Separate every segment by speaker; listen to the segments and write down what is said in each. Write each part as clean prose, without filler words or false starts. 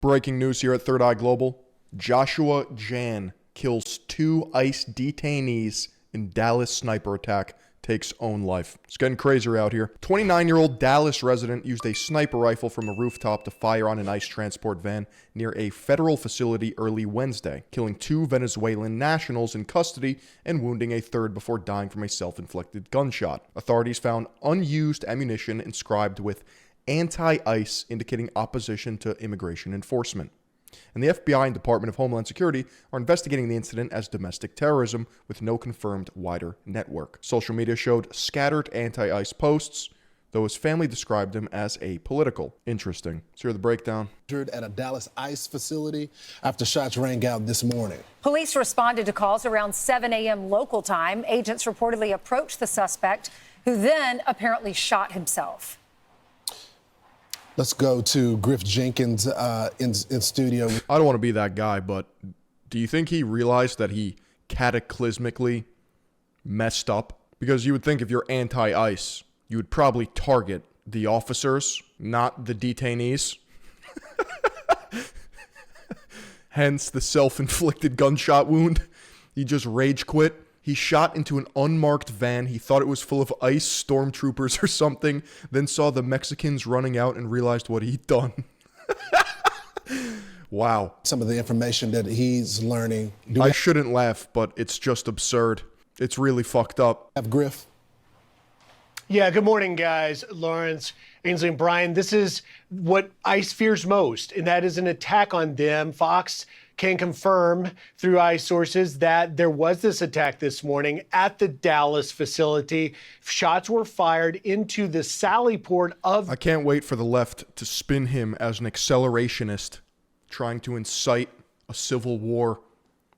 Speaker 1: Breaking news here at Third Eye Global. Joshua Jan kills 2 ICE detainees in Dallas sniper attack, takes own life. It's getting crazier out here. 29-year-old Dallas resident used a sniper rifle from a rooftop to fire on an ICE transport van near a federal facility early Wednesday, killing 2 Venezuelan nationals in custody and wounding a third before dying from a self-inflicted gunshot. Authorities found unused ammunition inscribed with anti-ICE, indicating opposition to immigration enforcement. And the FBI and Department of Homeland Security are investigating the incident as domestic terrorism with no confirmed wider network. Social media showed scattered anti-ICE posts, though his family described him as apolitical. Interesting. So here's the breakdown.
Speaker 2: At a Dallas ICE facility after shots rang out this morning.
Speaker 3: Police responded to calls around 7 a.m. local time. Agents reportedly approached the suspect, who then apparently shot himself.
Speaker 2: Let's go to Griff Jenkins in studio.
Speaker 1: I don't want to be that guy, but do you think he realized that he cataclysmically messed up? Because you would think if you're anti-ICE, you would probably target the officers, not the detainees. Hence the self-inflicted gunshot wound. He just rage quit. He shot into an unmarked van. He thought it was full of ICE stormtroopers or something, then saw the Mexicans running out and realized what he'd done. Wow.
Speaker 2: Some of the information that he's learning.
Speaker 1: I shouldn't laugh, but it's just absurd. It's really fucked up.
Speaker 2: Have Griff?
Speaker 4: Yeah, good morning, guys. Lawrence, Ainsley, and Brian. This is what ICE fears most, and that is an attack on them. Fox can confirm through ICE sources that there was this attack this morning at the Dallas facility. Shots were fired into the sally port of...
Speaker 1: I can't wait for the left to spin him as an accelerationist, trying to incite a civil war.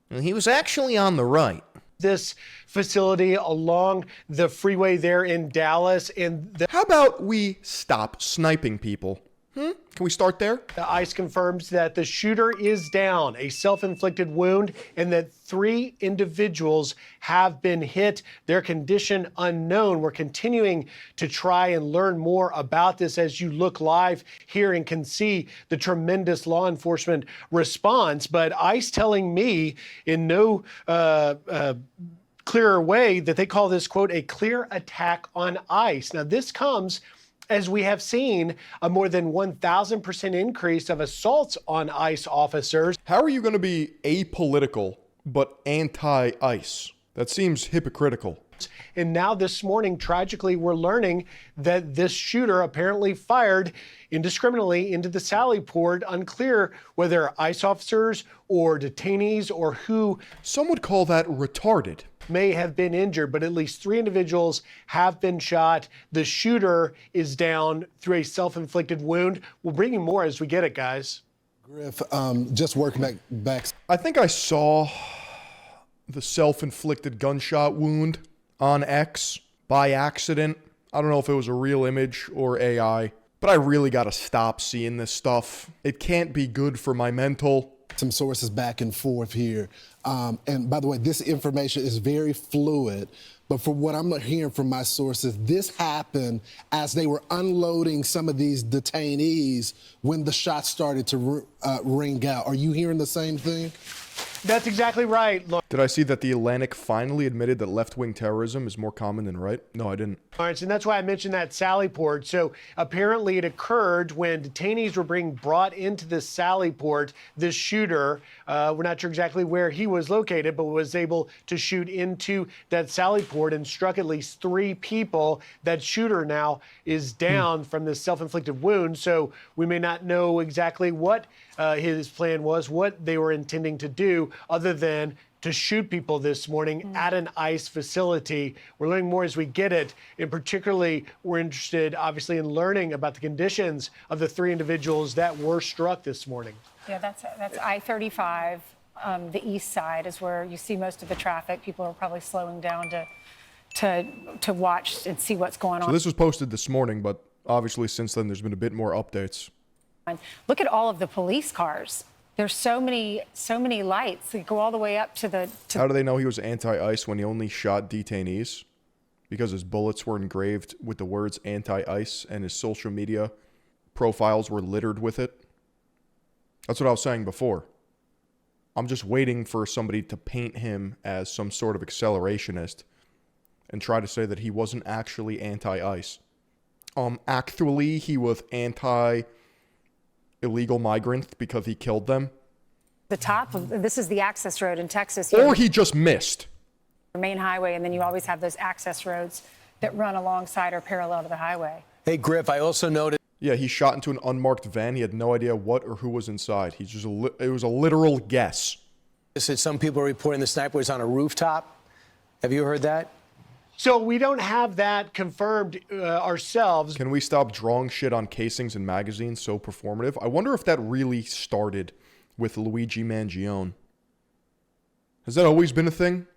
Speaker 1: And he was actually on the right.
Speaker 4: This facility along the freeway there in Dallas. And
Speaker 1: how about we stop sniping people? Can we start there?
Speaker 4: The ICE confirms that the shooter is down, a self-inflicted wound, and that 3 individuals have been hit. Their condition unknown. We're continuing to try and learn more about this as you look live here and can see the tremendous law enforcement response. But ICE telling me in no clearer way that they call this, quote, a clear attack on ICE. Now, this comes as we have seen a more than 1,000% increase of assaults on ICE officers.
Speaker 1: How are you going to be apolitical but anti-ICE? That seems hypocritical.
Speaker 4: And now this morning, tragically, we're learning that this shooter apparently fired indiscriminately into the sally port. Unclear whether ICE officers or detainees or who.
Speaker 1: Some would call that retarded.
Speaker 4: May have been injured, but at least 3 individuals have been shot. The shooter is down through a self-inflicted wound. We'll bring you more as we get it, guys.
Speaker 2: Griff, just working back.
Speaker 1: I think I saw the self-inflicted gunshot wound on X by accident. I don't know if it was a real image or AI, but I really got to stop seeing this stuff. It can't be good for my mental.
Speaker 2: Some sources back and forth here. And by the way, this information is very fluid. But from what I'm hearing from my sources, this happened as they were unloading some of these detainees when the shots started to ring out. Are you hearing the same thing?
Speaker 4: That's exactly right.
Speaker 1: Did I see that the Atlantic finally admitted that left-wing terrorism is more common than right? No, I didn't.
Speaker 4: And that's why I mentioned that sally port. So apparently it occurred when detainees were being brought into the sally port. This shooter, we're not sure exactly where he was located, but was able to shoot into that sally port and struck at least 3 people. That shooter now is down from this self-inflicted wound. So we may not know exactly what his plan was, what they were intending to do, other than to shoot people this morning at an ICE facility. We're learning more as we get it. And particularly, we're interested, obviously, in learning about the conditions of the 3 individuals that were struck this morning.
Speaker 3: Yeah, that's I-35. The east side is where you see most of the traffic. People are probably slowing down to watch and see what's going on.
Speaker 1: So this was posted this morning, but obviously since then there's been a bit more updates.
Speaker 3: Look at all of the police cars. There's so many lights. They go all the way up to the...
Speaker 1: How do they know he was anti-ICE when he only shot detainees? Because his bullets were engraved with the words anti-ICE and his social media profiles were littered with it. That's what I was saying before. I'm just waiting for somebody to paint him as some sort of accelerationist and try to say that he wasn't actually anti-ICE. Actually, he was anti-illegal migrants because he killed them.
Speaker 3: The top of this is the access road in Texas.
Speaker 1: Or he just missed.
Speaker 3: Main highway, and then you always have those access roads that run alongside or parallel to the highway.
Speaker 5: Hey, Griff, I also noted.
Speaker 1: Yeah, he shot into an unmarked van. He had no idea what or who was inside. It was a literal guess.
Speaker 5: Some people are reporting the sniper was on a rooftop. Have you heard that?
Speaker 4: So we don't have that confirmed ourselves.
Speaker 1: Can we stop drawing shit on casings and magazines so performative? I wonder if that really started with Luigi Mangione. Has that always been a thing?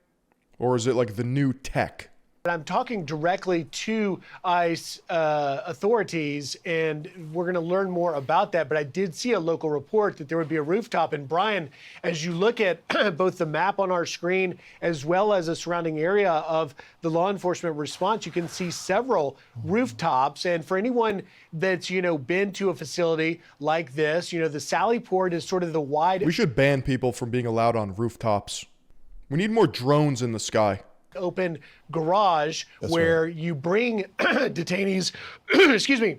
Speaker 1: Or is it like the new tech?
Speaker 4: I'm talking directly to ICE authorities, and we're going to learn more about that. But I did see a local report that there would be a rooftop. And Brian, as you look at both the map on our screen as well as the surrounding area of the law enforcement response, you can see several rooftops. And for anyone that's, been to a facility like this, the Sally Port is sort of the wide.
Speaker 1: We should ban people from being allowed on rooftops. We need more drones in the sky.
Speaker 4: Open garage where you bring detainees, excuse me,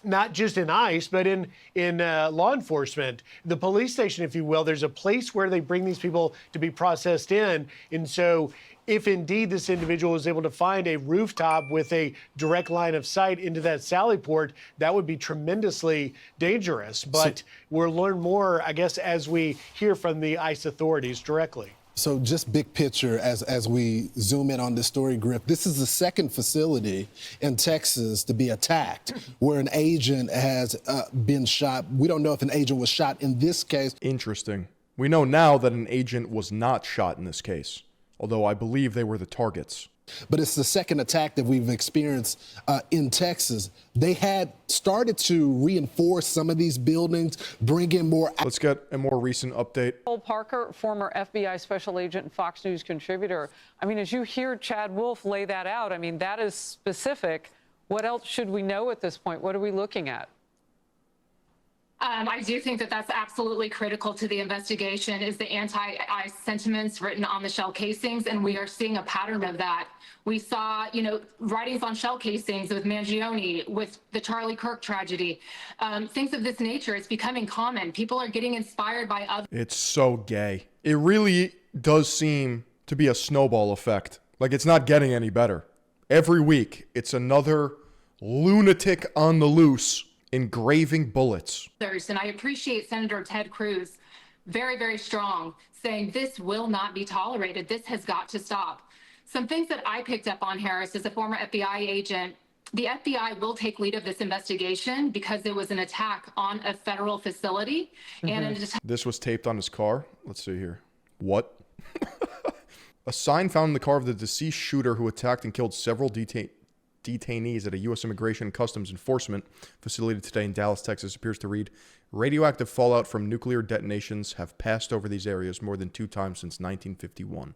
Speaker 4: not just in ICE, but in law enforcement, the police station, if you will. There's a place where they bring these people to be processed in. And so if indeed this individual is able to find a rooftop with a direct line of sight into that Sally Port, that would be tremendously dangerous. But we'll learn more, I guess, as we hear from the ICE authorities directly.
Speaker 2: So just big picture as we zoom in on this story, Griff, this is the second facility in Texas to be attacked where an agent has been shot. We don't know if an agent was shot in this case.
Speaker 1: Interesting. We know now that an agent was not shot in this case, although I believe they were the targets.
Speaker 2: But it's the second attack that we've experienced in Texas. They had started to reinforce some of these buildings, bring in more.
Speaker 1: Let's get a more recent update.
Speaker 6: Cole Parker, former FBI special agent and Fox News contributor. I mean, as you hear Chad Wolf lay that out, I mean, that is specific. What else should we know at this point? What are we looking at?
Speaker 7: I do think that that's absolutely critical to the investigation is the anti-ICE sentiments written on the shell casings, and we are seeing a pattern of that. We saw, writings on shell casings with Mangione, with the Charlie Kirk tragedy, things of this nature. It's becoming common. People are getting inspired by others.
Speaker 1: It's so gay. It really does seem to be a snowball effect. Like, it's not getting any better. Every week, it's another lunatic on the loose engraving bullets.
Speaker 7: And I appreciate Senator Ted Cruz, very, very strong, saying this will not be tolerated. This has got to stop. Some things that I picked up on, Harris, as a former FBI agent, the FBI will take lead of this investigation because it was an attack on a federal facility. And
Speaker 1: This was taped on his car. Let's see here. What? A sign found in the car of the deceased shooter who attacked and killed several detainees at a U.S. Immigration and Customs Enforcement facility today in Dallas, Texas appears to read, radioactive fallout from nuclear detonations have passed over these areas more than 2 times since 1951.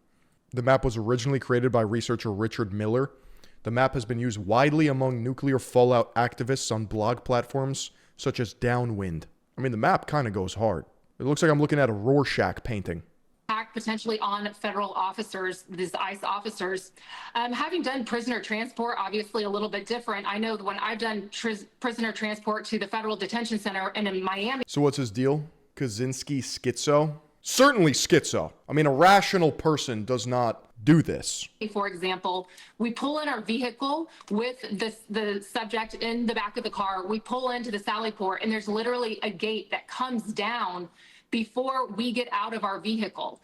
Speaker 1: The map was originally created by researcher Richard Miller. The map has been used widely among nuclear fallout activists on blog platforms such as Downwind. I mean, the map kind of goes hard. It looks like I'm looking at a Rorschach painting.
Speaker 7: Potentially on federal officers, these ICE officers. Having done prisoner transport, obviously a little bit different. I know that when I've done prisoner transport to the federal detention center and in Miami.
Speaker 1: So what's his deal? Kaczynski schizo? Certainly schizo. I mean, a rational person does not do this.
Speaker 7: For example, we pull in our vehicle with the subject in the back of the car. We pull into the Sally Port, and there's literally a gate that comes down before we get out of our vehicle.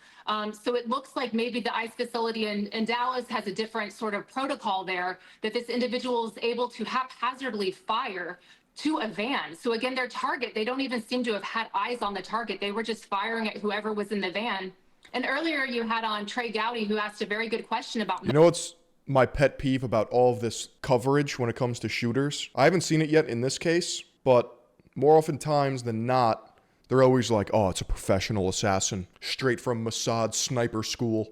Speaker 7: So it looks like maybe the ICE facility in Dallas has a different sort of protocol there, that this individual is able to haphazardly fire to a van. So again, their target, they don't even seem to have had eyes on the target. They were just firing at whoever was in the van. And earlier you had on Trey Gowdy, who asked a very good question about—
Speaker 1: You know what's my pet peeve about all of this coverage when it comes to shooters? I haven't seen it yet in this case, but more oftentimes than not, they're always like, oh, it's a professional assassin, straight from Mossad sniper school.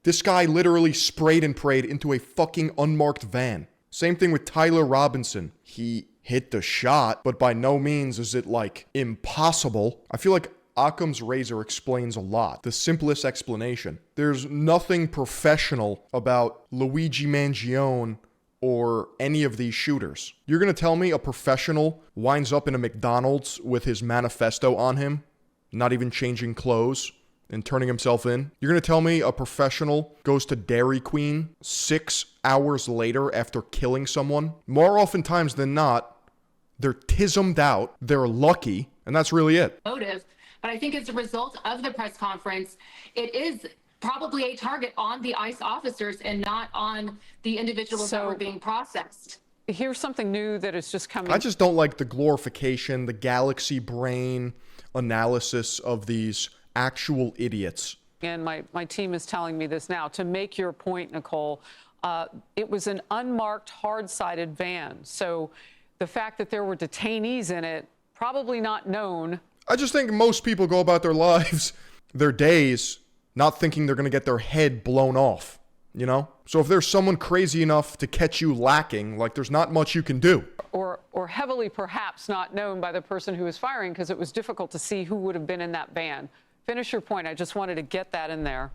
Speaker 1: This guy literally sprayed and prayed into a fucking unmarked van. Same thing with Tyler Robinson. He hit the shot, but by no means is it like impossible. I feel like Occam's razor explains a lot. The simplest explanation. There's nothing professional about Luigi Mangione or any of these shooters. You're gonna tell me a professional winds up in a McDonald's with his manifesto on him, not even changing clothes and turning himself in? You're gonna tell me a professional goes to Dairy Queen 6 hours later after killing someone? More oftentimes than not, they're tismed out, they're lucky, and that's really it.
Speaker 7: Motive, but I think as a result of the press conference, it is probably a target on the ICE officers and not on the individuals that were being processed.
Speaker 6: Here's something new that is just coming.
Speaker 1: I just don't like the glorification, the galaxy brain analysis of these actual idiots.
Speaker 6: And my team is telling me this now. To make your point, Nicole, it was an unmarked, hard-sided van. So the fact that there were detainees in it, probably not known.
Speaker 1: I just think most people go about their lives, their days, not thinking they're going to get their head blown off, you know? So if there's someone crazy enough to catch you lacking, like there's not much you can do.
Speaker 6: Or heavily perhaps not known by the person who was firing because it was difficult to see who would have been in that van. Finish your point. I just wanted to get that in there.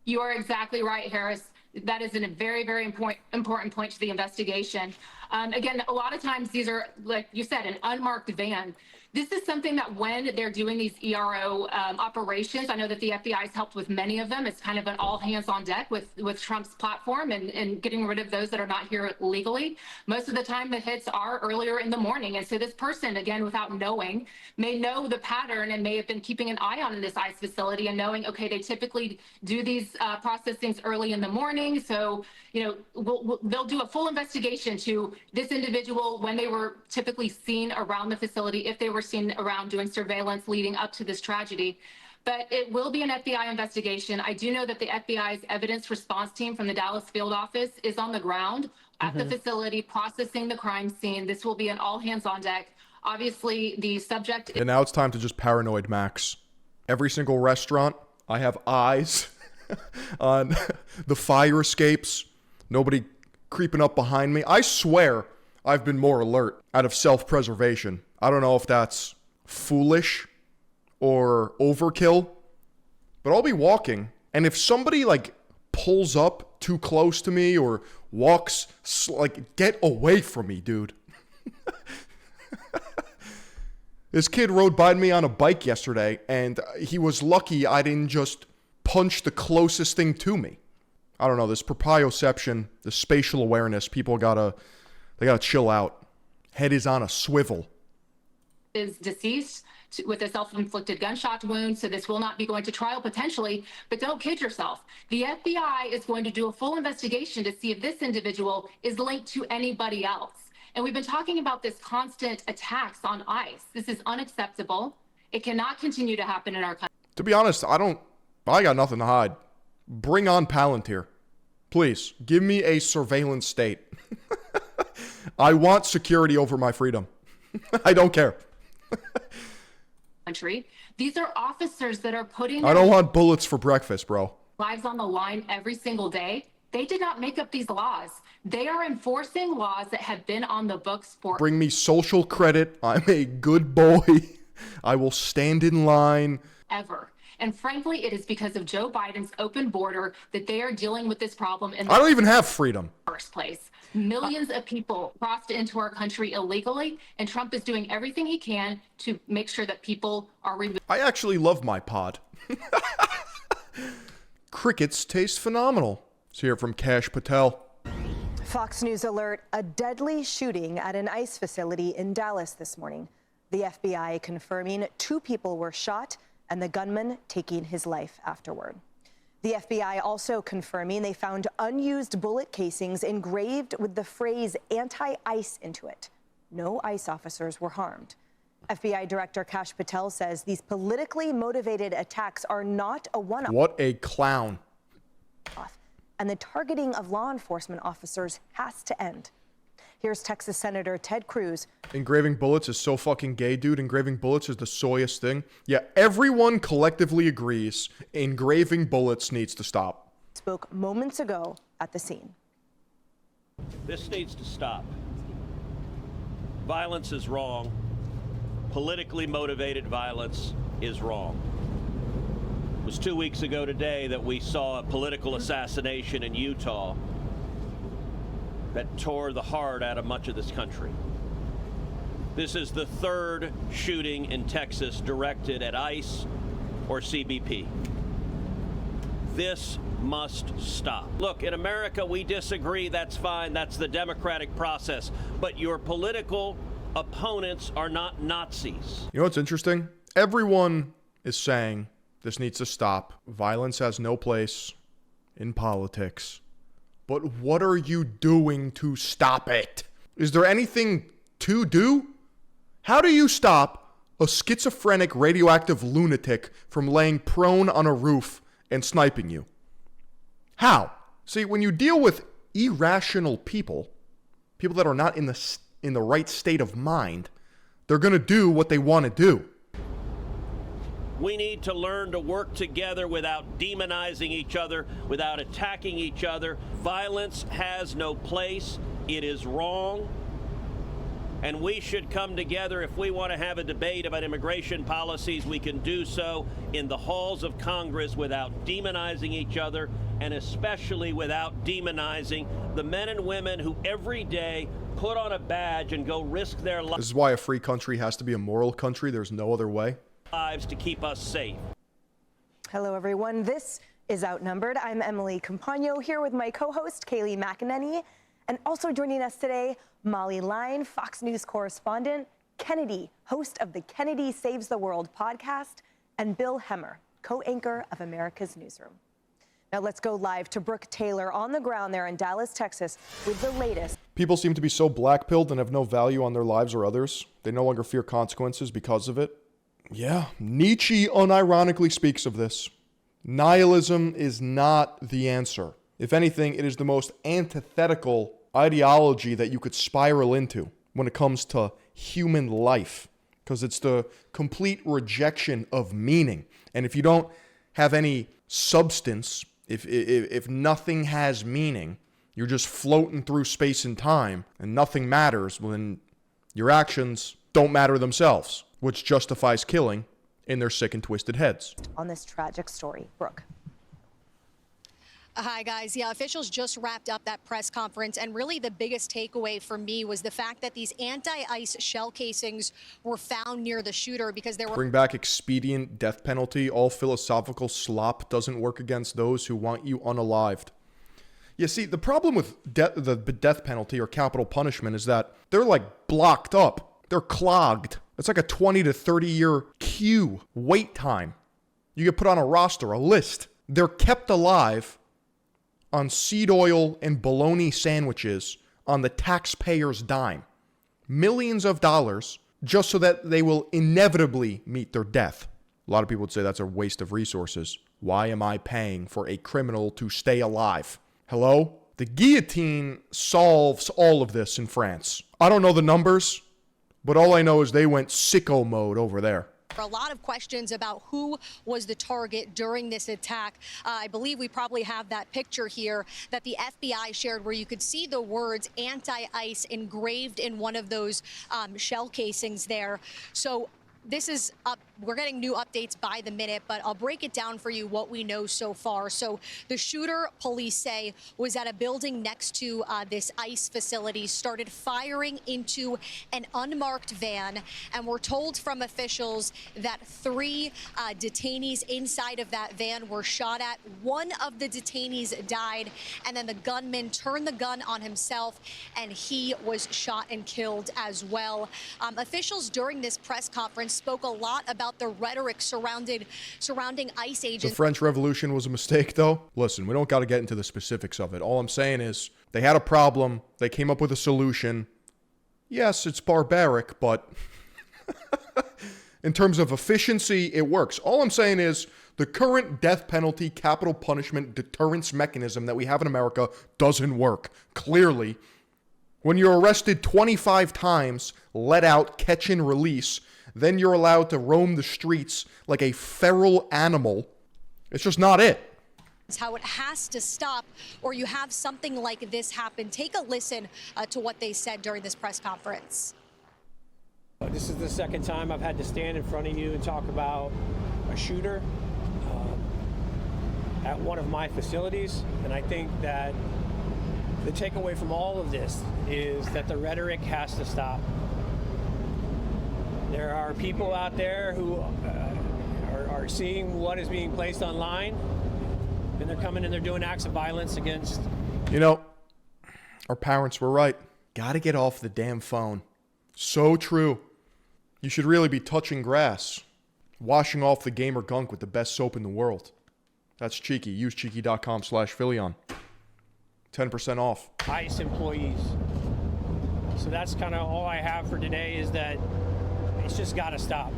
Speaker 7: You are exactly right, Harris. That is a very, very important point to the investigation. Again, a lot of times these are, like you said, an unmarked van. This is something that when they're doing these ERO operations, I know that the FBI has helped with many of them. It's kind of an all hands on deck with Trump's platform and getting rid of those that are not here legally. Most of the time the hits are earlier in the morning. And so this person, again, without knowing, may know the pattern and may have been keeping an eye on this ICE facility and knowing, okay, they typically do these processings early in the morning. So, you know, they'll do a full investigation to this individual when they were typically seen around the facility, if they were seen around doing surveillance leading up to this tragedy. But it will be an FBI investigation. I do know that the FBI's evidence response team from the Dallas field office is on the ground at the facility processing the crime scene. This will be an all hands on deck. Obviously, the subject.
Speaker 1: And now it's time to just paranoid Max. Every single restaurant, I have eyes on the fire escapes. Nobody creeping up behind me. I swear I've been more alert out of self-preservation. I don't know if that's foolish or overkill, but I'll be walking, and if somebody like pulls up too close to me or walks, like, get away from me, dude. This kid rode by me on a bike yesterday, and he was lucky I didn't just punch the closest thing to me. I don't know, this proprioception, the spatial awareness, people gotta chill out. Head is on a swivel.
Speaker 7: Is deceased with a self-inflicted gunshot wound, so this will not be going to trial potentially, but don't kid yourself. The FBI is going to do a full investigation to see if this individual is linked to anybody else. And we've been talking about this constant attacks on ICE. This is unacceptable. It cannot continue to happen in our country.
Speaker 1: To be honest, I got nothing to hide. Bring on Palantir. Please, give me a surveillance state. I want security over my freedom. I don't care.
Speaker 7: These are officers that are putting
Speaker 1: I don't want bullets for breakfast, bro.
Speaker 7: Lives on the line every single day. They did not make up these laws. They are enforcing laws that have been on the books for
Speaker 1: Bring me social credit. I'm a good boy. I will stand in line.
Speaker 7: Ever. And frankly, it is because of Joe Biden's open border that they are dealing with this problem in
Speaker 1: I don't even have freedom.
Speaker 7: the first place. Millions of people crossed into our country illegally, and Trump is doing everything he can to make sure that people are removed.
Speaker 1: I actually love my pod. Crickets taste phenomenal. Let's hear it from Kash Patel.
Speaker 8: Fox News alert, a deadly shooting at an ICE facility in Dallas this morning. The FBI confirming 2 people were shot and the gunman taking his life afterward. The FBI also confirming they found unused bullet casings engraved with the phrase anti-ICE into it. No ICE officers were harmed. FBI Director Kash Patel says these politically motivated attacks are not a one-off.
Speaker 1: What a clown.
Speaker 8: And the targeting of law enforcement officers has to end. Here's Texas Senator Ted Cruz.
Speaker 1: Engraving bullets is so fucking gay, dude. Engraving bullets is the soyest thing. Yeah, everyone collectively agrees engraving bullets needs to stop.
Speaker 8: Spoke moments ago at the scene.
Speaker 9: This needs to stop. Violence is wrong. Politically motivated violence is wrong. It was 2 weeks ago today that we saw a political assassination in Utah that tore the heart out of much of this country. This is the third shooting in Texas directed at ICE or CBP. This must stop. Look, in America, we disagree. That's fine. That's the democratic process. But your political opponents are not Nazis.
Speaker 1: You know what's interesting? Everyone is saying this needs to stop. Violence has no place in politics. But what are you doing to stop it? Is there anything to do? How do you stop a schizophrenic radioactive lunatic from laying prone on a roof and sniping you? How? See, when you deal with irrational people that are not in the right state of mind, they're going to do what they want to do.
Speaker 9: We need to learn to work together without demonizing each other, without attacking each other. Violence has no place. It is wrong. And we should come together. If we want to have a debate about immigration policies, we can do so in the halls of Congress without demonizing each other, and especially without demonizing the men and women who every day put on a badge and go risk their
Speaker 1: This is why a free country has to be a moral country. There's no other way.
Speaker 9: lives to keep us safe.
Speaker 8: Hello, everyone. This is Outnumbered. I'm Emily Campagno here with my co-host, Kaylee McEnany. And also joining us today, Molly Line, Fox News correspondent, Kennedy, host of the Kennedy Saves the World podcast, and Bill Hemmer, co-anchor of America's Newsroom. Now let's go live to Brooke Taylor on the ground there in Dallas, Texas, with the latest.
Speaker 1: People seem to be so black-pilled and have no value on their lives or others. They no longer fear consequences because of it. Yeah, Nietzsche unironically speaks of this. Nihilism is not the answer. If anything, it is the most antithetical ideology that you could spiral into when it comes to human life, because it's the complete rejection of meaning. And if you don't have any substance, if nothing has meaning, you're just floating through space and time and nothing matters, well, then your actions don't matter themselves, which justifies killing in their sick and twisted heads.
Speaker 8: On this tragic story, Brooke.
Speaker 10: Hi, guys. Yeah, officials just wrapped up that press conference, and really the biggest takeaway for me was the fact that these anti-ICE shell casings were found near the shooter because there were...
Speaker 1: Bring back expedient death penalty. All philosophical slop doesn't work against those who want you unalived. You see, the problem with the death penalty or capital punishment is that they're like blocked up. They're clogged. It's like a 20 to 30 year queue, wait time. You get put on a roster, a list. They're kept alive on seed oil and bologna sandwiches on the taxpayer's dime. Millions of dollars just so that they will inevitably meet their death. A lot of people would say that's a waste of resources. Why am I paying for a criminal to stay alive? Hello? The guillotine solves all of this in France. I don't know the numbers, but all I know is they went sicko mode over there.
Speaker 10: A lot of questions about who was the target during this attack. I believe we probably have that picture here that the FBI shared where you could see the words anti-ICE engraved in one of those shell casings there. So this is up. We're getting new updates by the minute, but I'll break it down for you what we know so far. So the shooter, police say, was at a building next to this ICE facility, started firing into an unmarked van, and we're told from officials that 3 detainees inside of that van were shot at. One of the detainees died, and then the gunman turned the gun on himself, and he was shot and killed as well. Officials during this press conference spoke a lot about the rhetoric surrounding ICE agents.
Speaker 1: The French Revolution was a mistake, though. Listen, we don't got to get into the specifics of it. All I'm saying is they had a problem. They came up with a solution. Yes, it's barbaric, but in terms of efficiency, it works. All I'm saying is the current death penalty, capital punishment, deterrence mechanism that we have in America doesn't work. Clearly, when you're arrested 25 times, let out, catch and release, then you're allowed to roam the streets like a feral animal. It's just not it.
Speaker 10: It's how it has to stop, or you have something like this happen. Take a listen to what they said during this press conference.
Speaker 5: This is the second time I've had to stand in front of you and talk about a shooter at one of my facilities. And I think that the takeaway from all of this is that the rhetoric has to stop. There are people out there who are seeing what is being placed online, and they're coming and they're doing acts of violence against.
Speaker 1: You know, our parents were right. Gotta get off the damn phone. So true. You should really be touching grass. Washing off the gamer gunk with the best soap in the world. That's Cheeky. Use cheeky.com/Philion. 10% off.
Speaker 5: ICE employees. So that's kind of all I have for today, is that it's just got to stop.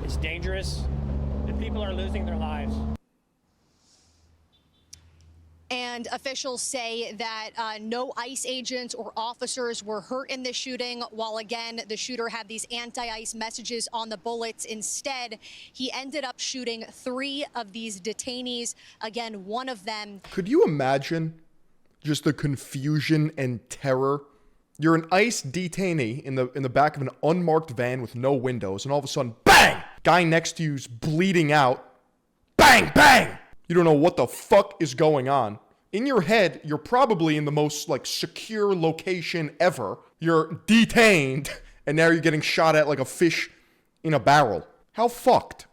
Speaker 5: It's dangerous, and people are losing their lives.
Speaker 10: And officials say that no ICE agents or officers were hurt in this shooting, while again, the shooter had these anti-ICE messages on the bullets. Instead, he ended up shooting 3 of these detainees. Again, one of them.
Speaker 1: Could you imagine just the confusion and terror? You're an ICE detainee in the back of an unmarked van with no windows, and all of a sudden, bang! Guy next to you's bleeding out. Bang, bang! You don't know what the fuck is going on. In your head, you're probably in the most secure location ever. You're detained, and now you're getting shot at like a fish in a barrel. How fucked?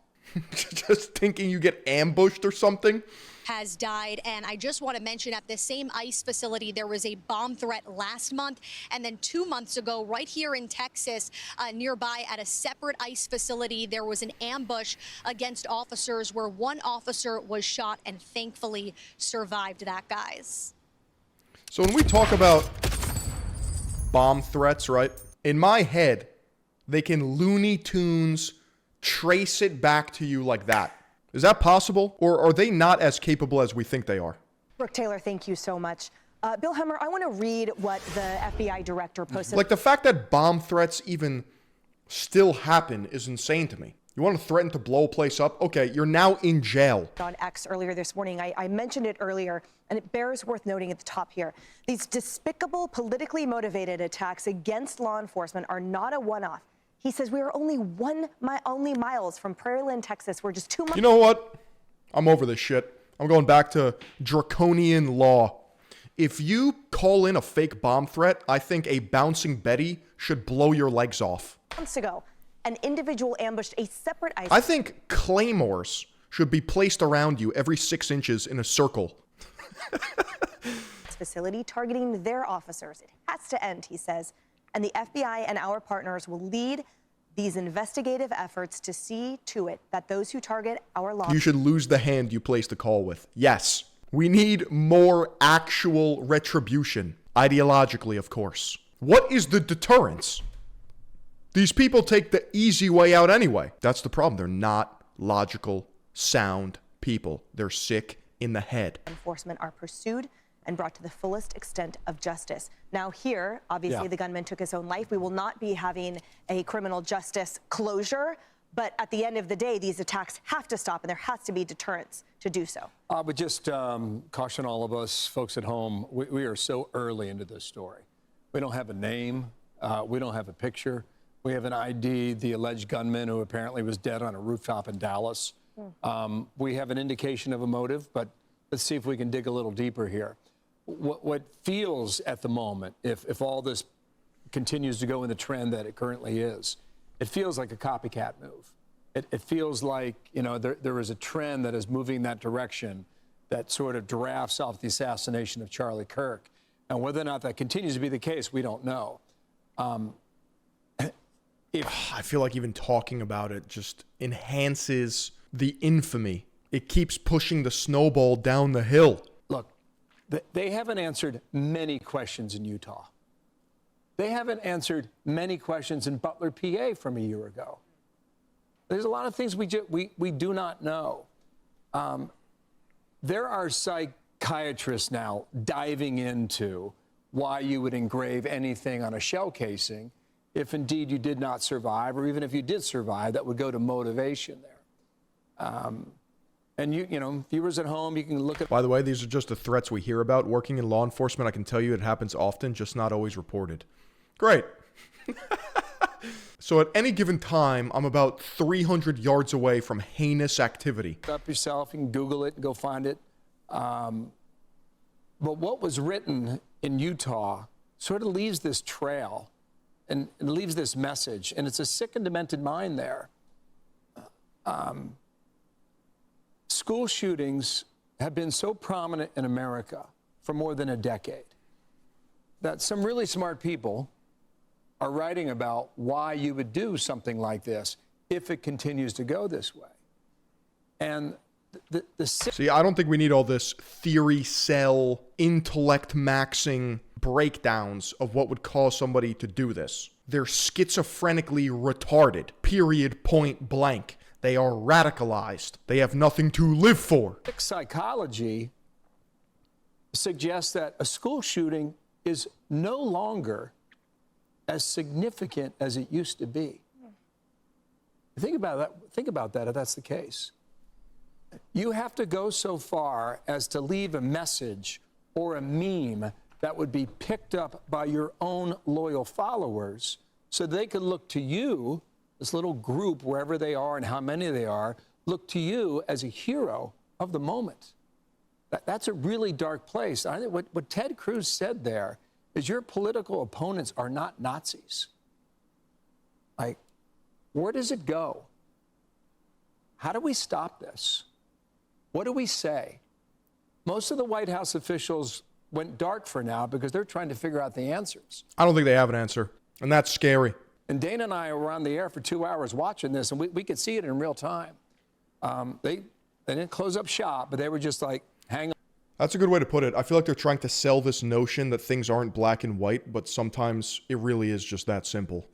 Speaker 1: Just thinking you get ambushed or something.
Speaker 10: Has died. And I just want to mention, at this same ICE facility, there was a bomb threat last month. And then 2 months ago, right here in Texas, nearby at a separate ICE facility, there was an ambush against officers where one officer was shot and thankfully survived that, guys.
Speaker 1: So when we talk about bomb threats, right? In my head, they can Looney Tunes trace it back to you like that. Is that possible? Or are they not as capable as we think they are?
Speaker 8: Brooke Taylor, thank you so much. Bill Hemmer, I want to read what the FBI director posted.
Speaker 1: Like, the fact that bomb threats even still happen is insane to me. You want to threaten to blow a place up? Okay, you're now in jail.
Speaker 8: On X earlier this morning, I mentioned it earlier, and it bears worth noting at the top here. These despicable, politically motivated attacks against law enforcement are not a one-off. He says we are only miles from Prairieland, Texas. We're just 2 months.
Speaker 1: You know what? I'm over this shit. I'm going back to draconian law. If you call in a fake bomb threat, I think a bouncing Betty should blow your legs off.
Speaker 8: Months ago, an individual ambushed a separate ICE.
Speaker 1: I think claymores should be placed around you every 6 inches in a circle.
Speaker 8: Facility targeting their officers. It has to end, he says. And the FBI and our partners will lead these investigative efforts to see to it that those who target our law.
Speaker 1: You should lose the hand you place the call with. Yes. We need more actual retribution. Ideologically, of course. What is the deterrence? These people take the easy way out anyway. That's the problem. They're not logical, sound people. They're sick in the head.
Speaker 8: Enforcement are pursued and brought to the fullest extent of justice. Now here, obviously, the gunman took his own life. We will not be having a criminal justice closure, but at the end of the day, these attacks have to stop, and there has to be deterrence to do so.
Speaker 11: I would just caution all of us, folks at home, we are so early into this story. We don't have a name. We don't have a picture. We have an ID, the alleged gunman who apparently was dead on a rooftop in Dallas. We have an indication of a motive, but let's see if we can dig a little deeper here. What feels at the moment, if all this continues to go in the trend that it currently is, it feels like a copycat move. It feels like, you know, there is a trend that is moving in that direction that sort of drafts off the assassination of Charlie Kirk. And whether or not that continues to be the case, we don't know.
Speaker 1: I feel like even talking about it just enhances the infamy. It keeps pushing the snowball down the hill.
Speaker 11: Look, they haven't answered many questions in Utah. They haven't answered many questions in Butler, PA from a year ago. There's a lot of things we do not know. There are psychiatrists now diving into why you would engrave anything on a shell casing if indeed you did not survive, or even if you did survive, that would go to motivation there. And you know, viewers at home, you can look at.
Speaker 1: By the way, these are just the threats we hear about. Working in law enforcement, I can tell you it happens often, just not always reported. Great. So at any given time, I'm about 300 yards away from heinous activity.
Speaker 11: Up yourself, you can Google it and go find it. But what was written in Utah sort of leaves this trail and leaves this message, and it's a sick and demented mind there. School shootings have been so prominent in America for more than a decade that some really smart people are writing about why you would do something like this if it continues to go this way. And
Speaker 1: See, I don't think we need all this theory cell, intellect maxing breakdowns of what would cause somebody to do this. They're schizophrenically retarded, period, point blank. They are radicalized. They have nothing to live for.
Speaker 11: Psychology suggests that a school shooting is no longer as significant as it used to be. Think about that if that's the case. You have to go so far as to leave a message or a meme that would be picked up by your own loyal followers so they could look to you, this little group, wherever they are and how many they are, look to you as a hero of the moment. That's a really dark place. I think what Ted Cruz said there is your political opponents are not Nazis. Like, where does it go? How do we stop this? What do we say? Most of the White House officials went dark for now because they're trying to figure out the answers.
Speaker 1: I don't think they have an answer, and that's scary.
Speaker 11: And Dana and I were on the air for 2 hours watching this, and we could see it in real time. They didn't close up shop, but they were just like, hang on.
Speaker 1: That's a good way to put it. I feel like they're trying to sell this notion that things aren't black and white, but sometimes it really is just that simple.